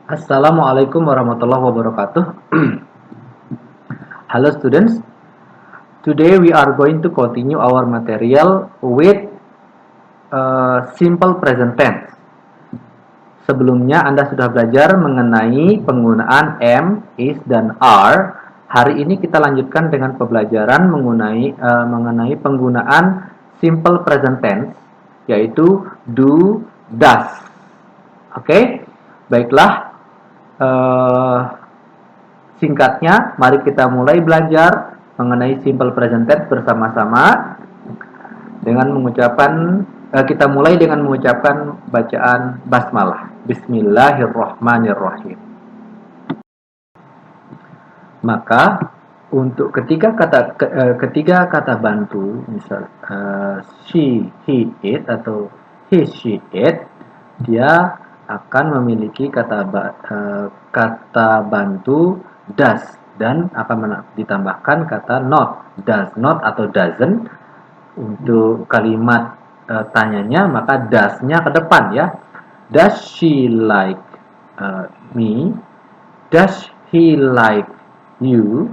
Assalamualaikum warahmatullahi wabarakatuh. Hello students, today we are going to continue our material with simple present tense. Sebelumnya Anda sudah belajar mengenai penggunaan am, is, dan are. Hari ini kita lanjutkan dengan pembelajaran mengenai penggunaan simple present tense, yaitu do, does. Oke, baiklah. Singkatnya, mari kita mulai belajar mengenai simple present tense bersama-sama dengan kita mulai dengan mengucapkan bacaan basmalah. Bismillahirrahmanirrahim. Maka untuk ketiga kata bantu, misal she, he, it atau he, she, it, dia akan memiliki kata bantu does dan akan ditambahkan kata not, does not atau doesn't. Untuk kalimat tanyanya, maka does-nya ke depan ya. Does she like me? Does he like you?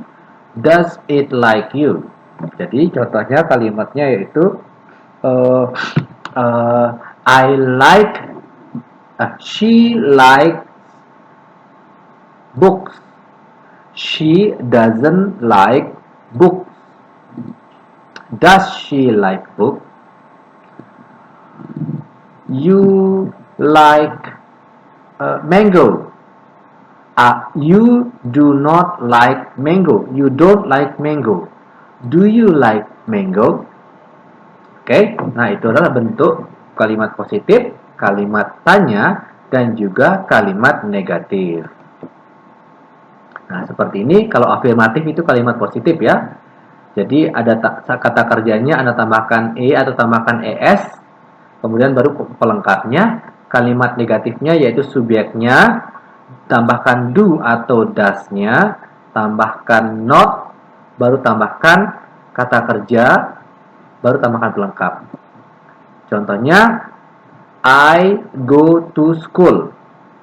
Does it like you? Jadi contohnya kalimatnya yaitu uh, I like, she likes books. She doesn't like books. Does she like books? You like mango. You do not like mango. You don't like mango. Do you like mango? Oke, nah itu adalah bentuk kalimat positif, kalimat tanya, dan juga kalimat negatif. Nah, seperti ini kalau afirmatif itu kalimat positif ya. Jadi ada kata kerjanya Anda tambahkan atau tambahkan es, kemudian baru pelengkapnya. Kalimat negatifnya yaitu subjeknya, tambahkan do atau does-nya, tambahkan not, baru tambahkan kata kerja, baru tambahkan pelengkap. Contohnya, I go to school.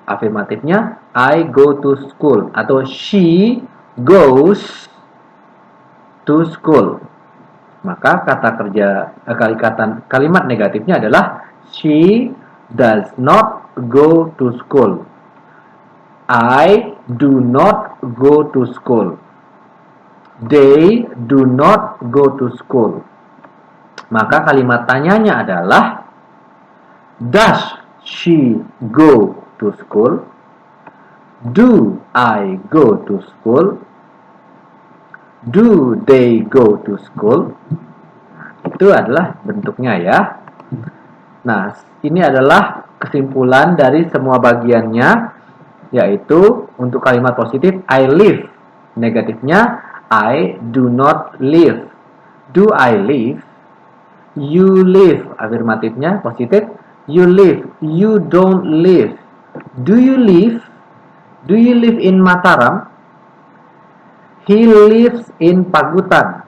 Afirmatifnya, I go to school. Atau she goes to school. Maka kalimat negatifnya adalah she does not go to school. I do not go to school. They do not go to school. Maka kalimat tanyanya adalah does she go to school? Do I go to school? Do they go to school? Itu adalah bentuknya ya. Nah, ini adalah kesimpulan dari semua bagiannya, yaitu untuk kalimat positif I live, negatifnya I do not live. Do I live? You live, afirmatifnya positif, you live. You don't live. Do you live? Do you live in Mataram? He lives in Pagutan.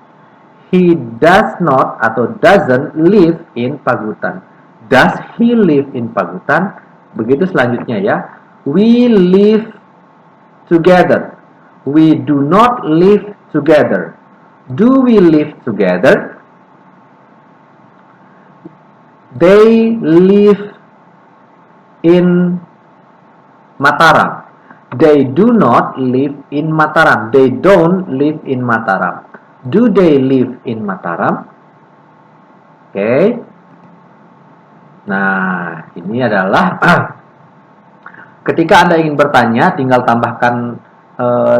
He does not atau doesn't live in Pagutan. Does he live in Pagutan? Begitu selanjutnya ya. We live together. We do not live together. Do we live together? They live in Mataram. They do not live in Mataram. They don't live in Mataram. Do they live in Mataram? Oke. Nah, ini adalah ketika Anda ingin bertanya, tinggal tambahkan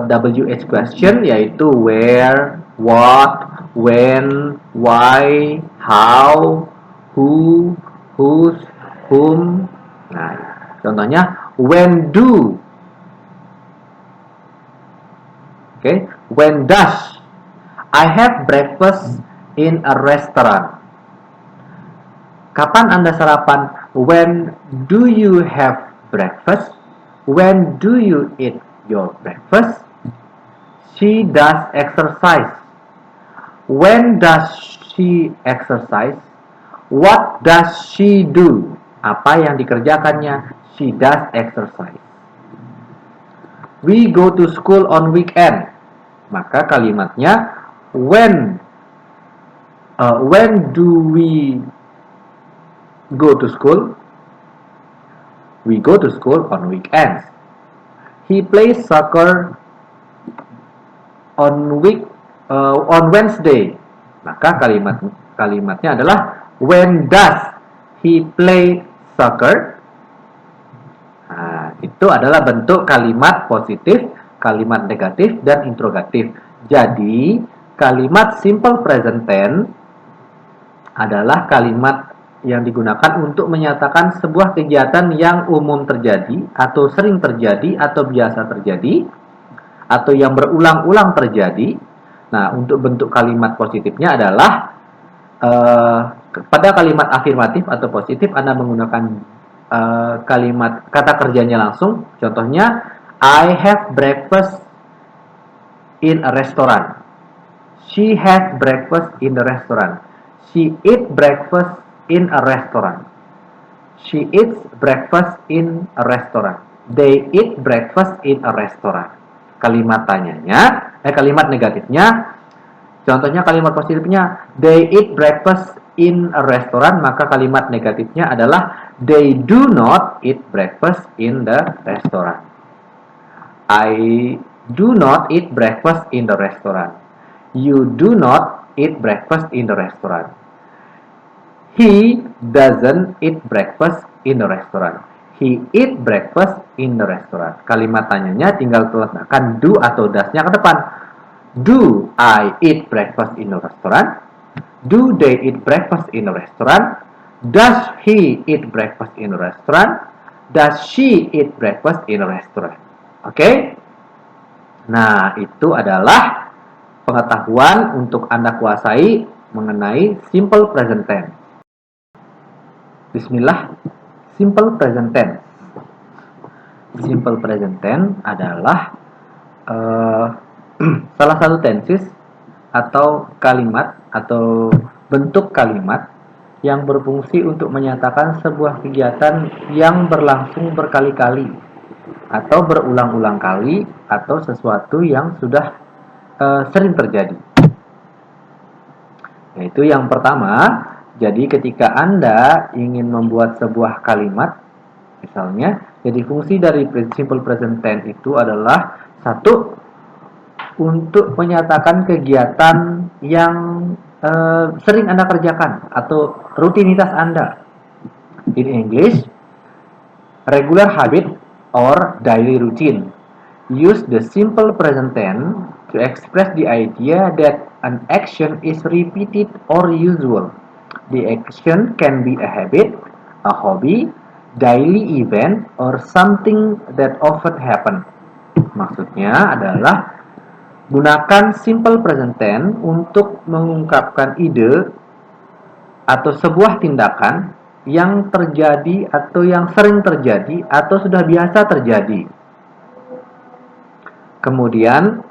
WH question, yaitu where, what, when, why, how, who, whose, whom. Nah, contohnya when do. Oke, when does I have breakfast in a restaurant? Kapan Anda sarapan? When do you have breakfast? When do you eat your breakfast? She does exercise. When does she exercise? What does she do? Apa yang dikerjakannya? She does exercise. We go to school on weekend. Maka kalimatnya when do we go to school? We go to school on weekends. He plays soccer on Wednesday. Maka kalimatnya adalah when does he play soccer? Nah, itu adalah bentuk kalimat positif, kalimat negatif, dan interrogatif. Jadi, kalimat simple present tense adalah kalimat yang digunakan untuk menyatakan sebuah kegiatan yang umum terjadi, atau sering terjadi, atau biasa terjadi, atau yang berulang-ulang terjadi. Nah, untuk bentuk kalimat positifnya adalah pada kalimat afirmatif atau positif Anda menggunakan kalimat kata kerjanya langsung. Contohnya, I have breakfast in a restaurant. She has breakfast in the restaurant. She eat breakfast in a restaurant. She eats breakfast in a restaurant. They eat breakfast in a restaurant. Kalimat tanyanya, kalimat negatifnya, contohnya kalimat positifnya, they eat breakfast in a restaurant, maka kalimat negatifnya adalah they do not eat breakfast in the restaurant. I do not eat breakfast in the restaurant. You do not eat breakfast in the restaurant. He doesn't eat breakfast in the restaurant. He eat breakfast in the restaurant. Kalimat tanyanya tinggal letakkan do atau does-nya ke depan. Do I eat breakfast in the restaurant? Do they eat breakfast in the restaurant? Does he eat breakfast in the restaurant? Does she eat breakfast in the restaurant? Oke? Nah, itu adalah pengetahuan untuk Anda kuasai mengenai simple present tense. Bismillah, simple present tense. Simple present tense adalah salah satu tenses atau kalimat atau bentuk kalimat yang berfungsi untuk menyatakan sebuah kegiatan yang berlangsung berkali-kali atau berulang-ulang kali atau sesuatu yang sudah sering terjadi. Yaitu yang pertama, jadi ketika Anda ingin membuat sebuah kalimat, misalnya, jadi fungsi dari simple present tense itu adalah satu, untuk menyatakan kegiatan yang sering Anda kerjakan atau rutinitas Anda. In English, regular habit or daily routine. Use the simple present tense to express the idea that an action is repeated or usual. The action can be a habit, a hobby, daily event, or something that often happen. Maksudnya adalah gunakan simple present tense untuk mengungkapkan ide atau sebuah tindakan yang terjadi atau yang sering terjadi atau sudah biasa terjadi. Kemudian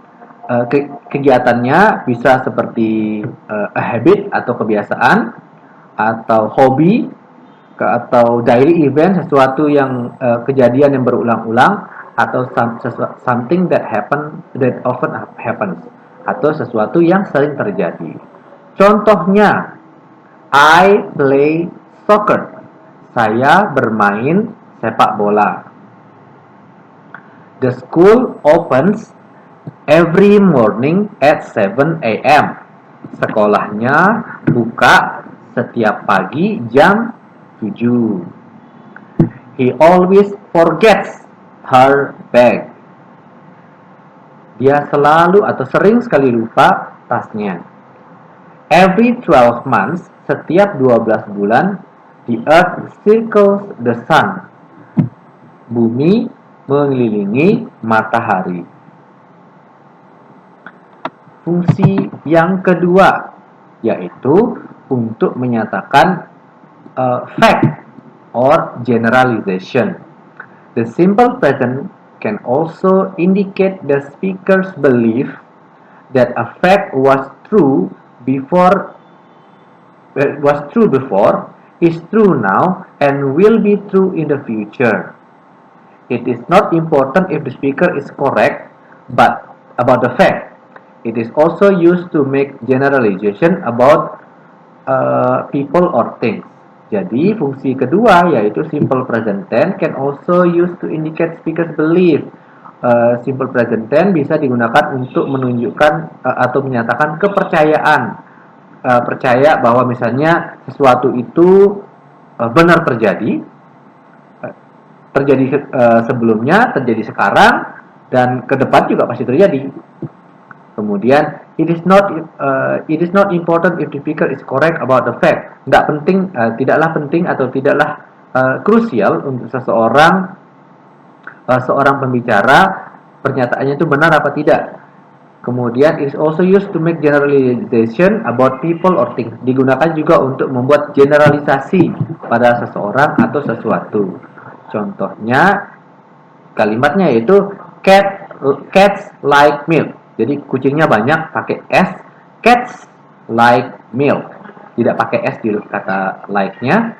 kegiatannya bisa seperti a habit atau kebiasaan, atau hobi, atau daily event, sesuatu yang kejadian yang berulang-ulang, atau something that often happens, atau sesuatu yang sering terjadi. Contohnya, I play soccer. Saya bermain sepak bola. The school opens every morning at 7 a.m. Sekolahnya buka setiap pagi jam 7. He always forgets her bag. Dia selalu atau sering sekali lupa tasnya. Every 12 months, setiap 12 bulan, the earth circles the sun. Bumi mengelilingi matahari. Fungsi yang kedua yaitu untuk menyatakan fact or generalization. The simple present can also indicate the speaker's belief that a fact was true before, is true now, and will be true in the future. It is not important if the speaker is correct, but about the fact. It is also used to make generalization about people or things. Jadi fungsi kedua yaitu simple present tense can also used to indicate speaker's belief. Simple present tense bisa digunakan untuk menunjukkan atau menyatakan kepercayaan. Percaya bahwa misalnya sesuatu itu benar terjadi, sebelumnya, terjadi sekarang, dan ke depan juga pasti terjadi. Kemudian it is not important if the speaker is correct about the fact. Nggak penting, tidaklah penting atau tidaklah krusial untuk seorang pembicara pernyataannya itu benar apa tidak. Kemudian it is also used to make generalization about people or things. Digunakan juga untuk membuat generalisasi pada seseorang atau sesuatu. Contohnya kalimatnya yaitu cats like milk. Jadi kucingnya banyak pakai s, cats like milk. Tidak pakai s di kata like-nya.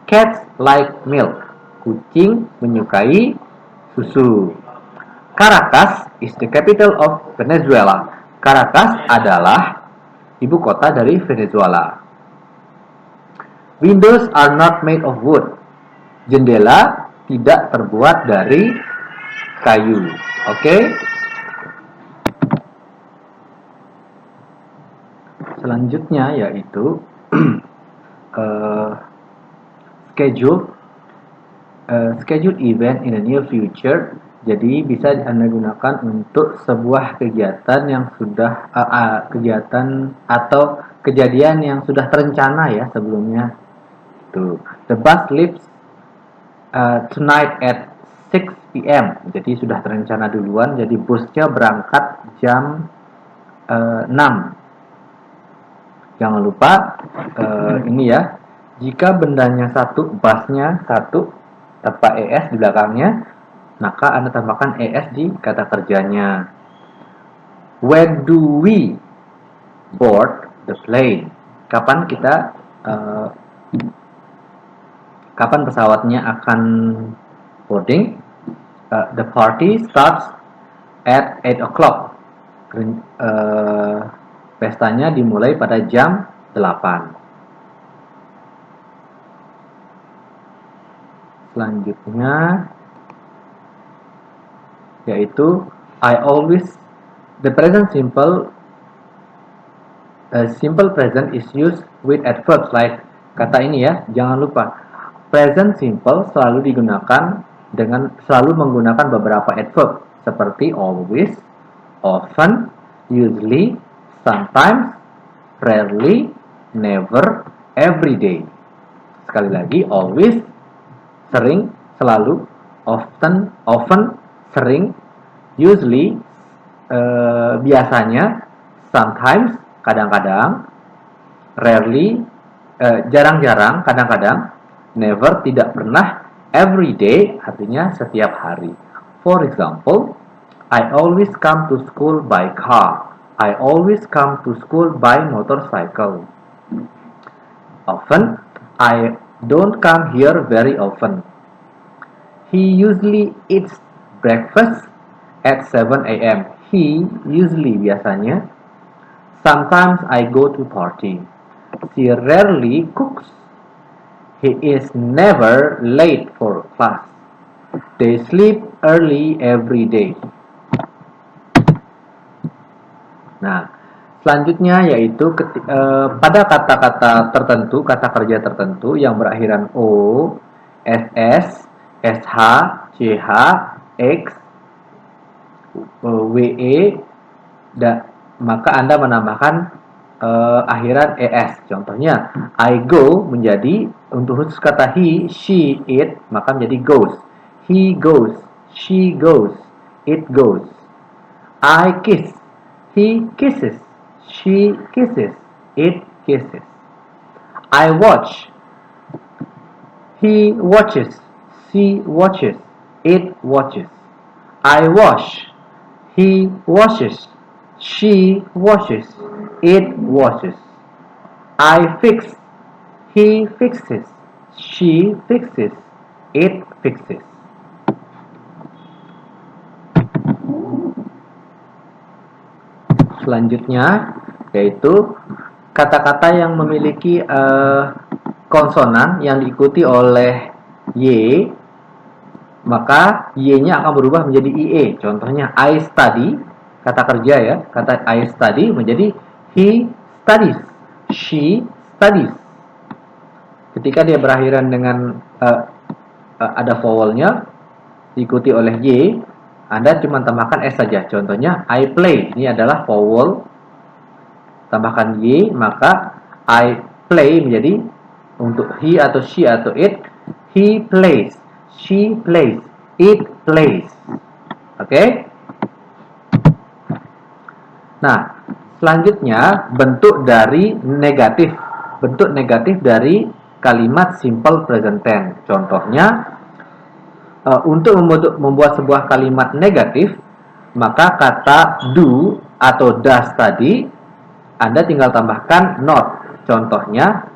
Cats like milk. Kucing menyukai susu. Caracas is the capital of Venezuela. Caracas adalah ibu kota dari Venezuela. Windows are not made of wood. Jendela tidak terbuat dari kayu. Oke? Selanjutnya yaitu schedule event in the near future. Jadi bisa Anda gunakan untuk sebuah kegiatan yang sudah kegiatan atau kejadian yang sudah terencana ya sebelumnya. Itu. The bus leaves tonight at 6 p.m. Jadi sudah terencana duluan. Jadi busnya berangkat jam 6. Jangan lupa ini ya. Jika bendanya satu, busnya satu, tanpa es di belakangnya, maka Anda tambahkan es di kata kerjanya. When do we board the plane? Kapan pesawatnya akan boarding? The party starts at 8 o'clock. Pestanya dimulai pada jam 8. Selanjutnya yaitu the present simple present is used with adverbs like kata ini ya, jangan lupa present simple selalu menggunakan beberapa adverb seperti always, often, usually, sometimes, rarely, never, every day. Sekali lagi, always, sering, selalu, often, sering, usually, biasanya, sometimes, kadang-kadang, rarely, jarang-jarang, kadang-kadang, never, tidak pernah, every day, artinya setiap hari. For example, I always come to school by car. I always come to school by motorcycle. Often, I don't come here very often. He usually eats breakfast at 7 a.m. He usually biasanya. Sometimes I go to party. She rarely cooks. He is never late for class. They sleep early every day. Nah, selanjutnya yaitu pada kata-kata tertentu, kata kerja tertentu yang berakhiran O, SS, SH, CH, X, WE, maka Anda menambahkan akhiran ES. Contohnya, I go menjadi, untuk khusus kata he, she, it, maka menjadi goes. He goes, she goes, it goes. I kiss. He kisses, she kisses, it kisses. I watch. He watches, she watches, it watches. I wash. He washes, she washes, it washes. I fix. He fixes, she fixes, it fixes. selanjutnya yaitu kata-kata yang memiliki konsonan yang diikuti oleh Y, maka Y-nya akan berubah menjadi IE. Contohnya I study, kata kerja ya, kata I study menjadi he studies, she studies. Ketika dia berakhiran dengan ada vowelnya diikuti oleh Y, Anda cuma tambahkan S saja. Contohnya I play, ini adalah vowel, tambahkan Y, maka I play menjadi untuk he atau she atau it, he plays, she plays, it plays. Oke? Nah, selanjutnya bentuk dari negatif. Bentuk negatif dari kalimat simple present tense. Contohnya, untuk membuat sebuah kalimat negatif, maka kata do atau does tadi Anda tinggal tambahkan not. Contohnya,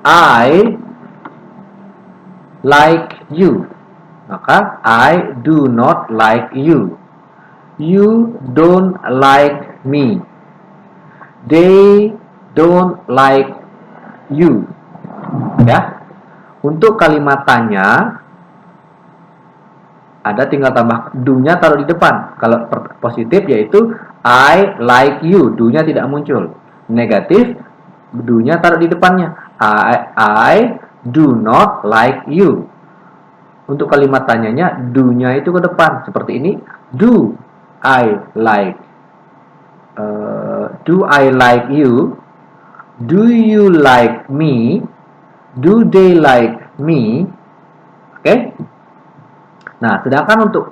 I like you, maka I do not like you. You don't like me. They don't like you. Ya. Untuk kalimat tanya, Anda tinggal tambah do-nya taruh di depan. Kalau positif yaitu I like you, do-nya tidak muncul. Negatif, do-nya taruh di depannya. I do not like you. Untuk kalimat tanyanya, do-nya itu ke depan. Seperti ini, do I like you? Do you like me? Do they like me? Oke? Nah, sedangkan untuk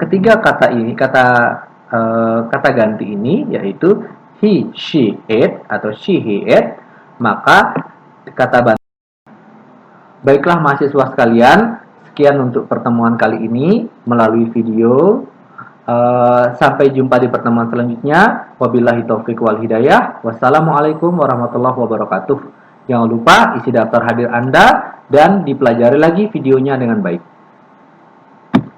ketiga kata ini, kata ganti ini yaitu he, she, it atau she, he, it, maka kata bantu. Baiklah mahasiswa sekalian, sekian untuk pertemuan kali ini melalui video. Sampai jumpa di pertemuan selanjutnya. Wabillahi taufiq wal hidayah. Wassalamualaikum warahmatullahi wabarakatuh. Jangan lupa isi daftar hadir Anda dan dipelajari lagi videonya dengan baik.